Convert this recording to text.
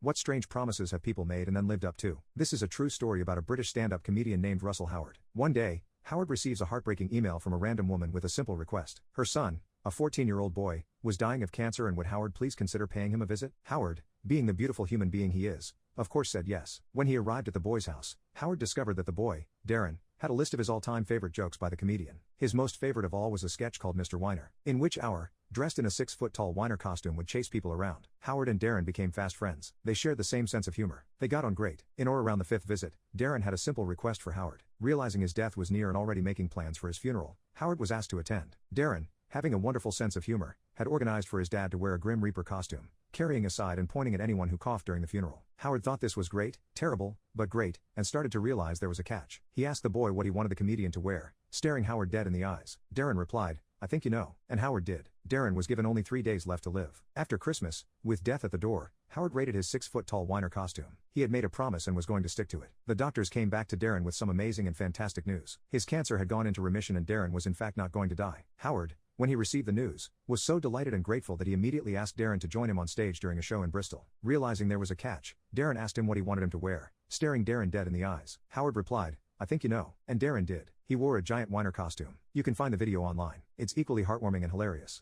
What strange promises have people made and then lived up to? This is a true story about a British stand-up comedian named Russell Howard. One day, Howard receives a heartbreaking email from a random woman with a simple request. Her son, a 14-year-old boy, was dying of cancer and would Howard please consider paying him a visit? Howard, being the beautiful human being he is, of course said yes. When he arrived at the boy's house, Howard discovered that the boy, Darren, had a list of his all-time favorite jokes by the comedian. His most favorite of all was a sketch called Mr. Whiner, in which Howard, dressed in a 6-foot-tall whiner costume, would chase people around. Howard and Darren became fast friends. They shared the same sense of humor. They got on great. In or around the 5th visit, Darren had a simple request for Howard. Realizing his death was near and already making plans for his funeral, Howard was asked to attend. Darren, having a wonderful sense of humor, had organized for his dad to wear a Grim Reaper costume, carrying a scythe and pointing at anyone who coughed during the funeral. Howard thought this was great, terrible, but great, and started to realize there was a catch. He asked the boy what he wanted the comedian to wear, staring Howard dead in the eyes. Darren replied, "I think you know." And Howard did. Darren was given only 3 days left to live. After Christmas, with death at the door, Howard raided his 6-foot-tall whiner costume. He had made a promise and was going to stick to it. The doctors came back to Darren with some amazing and fantastic news. His cancer had gone into remission and Darren was in fact not going to die. Howard, when he received the news, was so delighted and grateful that he immediately asked Darren to join him on stage during a show in Bristol. Realizing there was a catch, Darren asked him what he wanted him to wear, staring Darren dead in the eyes. Howard replied, "I think you know." And Darren did. He wore a giant whiner costume. You can find the video online. It's equally heartwarming and hilarious.